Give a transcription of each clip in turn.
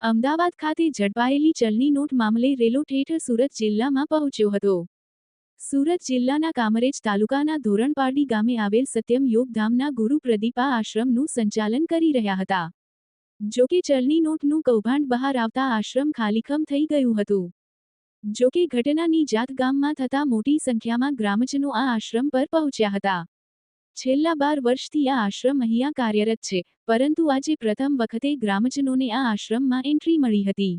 અમદાવાદ ખાતે ઝડપાયેલી ચલણી નોટ મામલે રેલો ઠેઠ સુરત જિલ્લામાં પહોંચ્યો હતો। સુરત જિલ્લાના કામરેજ તાલુકાના ધોરણપારડી ગામે આવેલ સત્યમ યોગ ધામના ગુરુ પ્રદીપા આશ્રમનું સંચાલન કરી રહ્યા હતા। જોકે ચલણી નોટનું કૌભાંડ બહાર આવતા આશ્રમ ખાલીખમ થઈ ગયું હતું। જોકે ઘટનાની જાત ગામમાં થતા મોટી સંખ્યામાં ગ્રામજનો આ આશ્રમ પર પહોંચ્યા હતા। છેલ્લા 12 વર્ષથી આ આશ્રમ અહીંયા કાર્યરત છે, પરંતુ આજે પ્રથમ વખતે ગ્રામજનોને આ આશ્રમમાં એન્ટ્રી મળી હતી।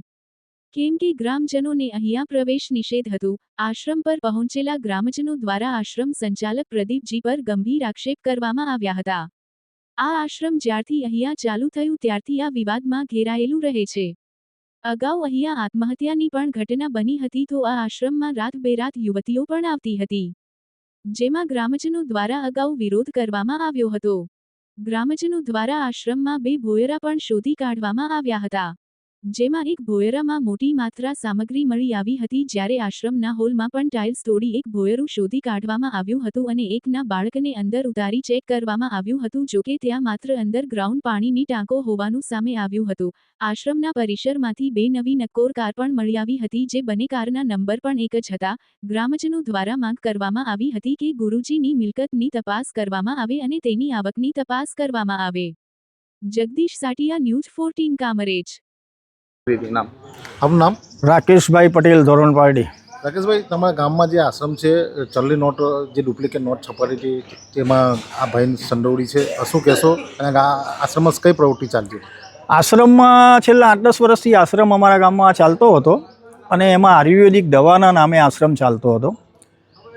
કેમ કે ગ્રામજનોને અહીંયા પ્રવેશ નિષેધ હતું। આશ્રમ પર પહોંચેલા ગ્રામજનો દ્વારા આશ્રમ સંચાલક પ્રદીપજી પર ગંભીર આક્ષેપ કરવામાં આવ્યા હતા। આ આશ્રમ જ્યારથી અહીંયા ચાલુ થયું ત્યારથી આ વિવાદમાં ઘેરાયેલું રહે છે। અગાઉ અહીંયા આત્મહત્યાની પણ ઘટના બની હતી તો આ આશ્રમમાં રાત બેરાત યુવતીઓ પણ આવતી હતી, જેમાં ગ્રામજનો દ્વારા અગાઉ વિરોધ કરવામાં આવ્યો હતો। ગ્રામજનો દ્વારા આશ્રમમાં 2 ભોયરા પણ શોધી કાઢવામાં આવ્યા હતા, જેમાં એક ભોયરામાં મોટી માત્રા સામગ્રી મળી આવી હતી, જ્યારે આશ્રમના હોલમાં પણ ટાઇલ્સ તોડી એક ભોયરું શોધી કાઢવામાં આવ્યું હતું અને એકના બાળકને અંદર ઉતારી ચેક કરવામાં આવ્યું હતું। જોકે ત્યાં માત્ર અંડરગ્રાઉન્ડ પાણીની ટાંકો હોવાનું સામે આવ્યું હતું। આશ્રમના પરિસરમાંથી 2 નવી નક્કોર કાર પણ મળી આવી હતી, જે બંને કારના નંબર પણ એક જ હતા। ગ્રામજનો દ્વારા માંગ કરવામાં આવી હતી કે ગુરુજીની મિલકતની તપાસ કરવામાં આવે અને તેની આવકની તપાસ કરવામાં આવે। જગદીશ સાટિયા, ન્યૂઝ 14 કામરેજ। આપનું નામ? રાકેશભાઈ પટેલ, ધોરણપારડી। રાકેશભાઈ, તમારા ગામમાં જે આશ્રમ છે, ચલણી નોટ જે ડુપ્લિકેટ નોટ છપાતી હતી તેમાં આ ભાઈ સંડોવણી છે, શું કહેશો? અને આ આશ્રમમાં કઈ પ્રવૃત્તિ ચાલતી? આશ્રમમાં છેલ્લા 8-10 વર્ષથી આશ્રમ અમારા ગામમાં ચાલતો હતો અને એમાં આયુર્વેદિક દવાના નામે આશ્રમ ચાલતો હતો।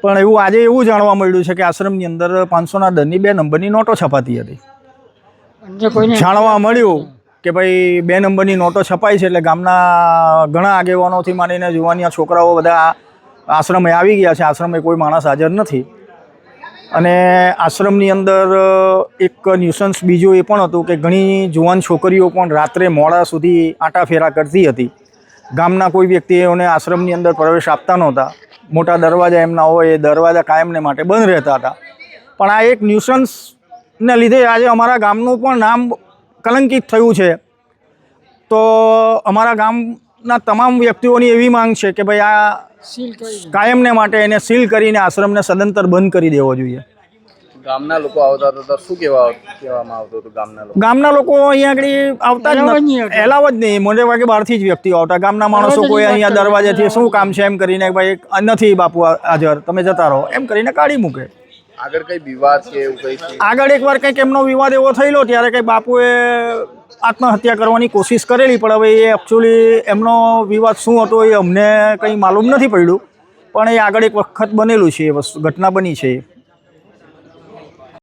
પણ આજે એવું જાણવા મળ્યું છે કે આશ્રમની અંદર 500ના દરની 2 નંબરની નોટો છપાતી હતી। જાણવા મળ્યું કે ભાઈ 2 નંબરની નોટો છપાય છે એટલે ગામના ઘણા આગેવાનોથી માંડીને જુવાનિયા છોકરાઓ બધા આશ્રમે આવી ગયા છે। આશ્રમે કોઈ માણસ હાજર નથી અને આશ્રમની અંદર એક ન્યુસન્સ બીજું એ પણ હતું કે ઘણી જુવાન છોકરીઓ પણ રાત્રે મોડા સુધી આંટાફેરા કરતી હતી। ગામના કોઈ વ્યક્તિઓને આશ્રમની અંદર પ્રવેશ આપતા નહોતા। મોટા દરવાજા એમના હોય એ દરવાજા કાયમને માટે બંધ રહેતા હતા। પણ આ એક ન્યુસન્સને લીધે આજે અમારા ગામનું પણ નામ કલંકિત થયું છે। તો અમારા ગામના તમામ વ્યક્તિઓની એવી માંગ છે કે ભાઈ આ કાયમને માટે એને સીલ કરીને આશ્રમને સદંતર બંધ કરી દેવો જોઈએ। ગામના લોકો આવતા હતા, શું કહેવામાં આવતું હતું? ગામના લોકો અહીંયા આગળ આવતા જ નથી, એલાવ જ નહીં। મોટે ભાગે બહારથી જ વ્યક્તિઓ આવતા। ગામના માણસો કોઈ અહીંયા દરવાજેથી શું કામ છે એમ કરીને ભાઈ નથી બાપુ હાજર, તમે જતા રહો એમ કરીને કાઢી મૂકે। આગળ કઈ વિવાદ કે એવું કઈ? આગળ એકવાર કંઈક એમનો વિવાદ એવો થયેલો, ત્યારે કંઈ બાપુએ આત્મહત્યા કરવાની કોશિશ કરેલી, પણ હવે એ એકચ્યુઅલી એમનો વિવાદ શું હતો એ અમને કંઈ માલુમ નથી પડ્યું। પણ એ આગળ એક વખત બનેલું છે, એ વસ્તુ ઘટના બની છે।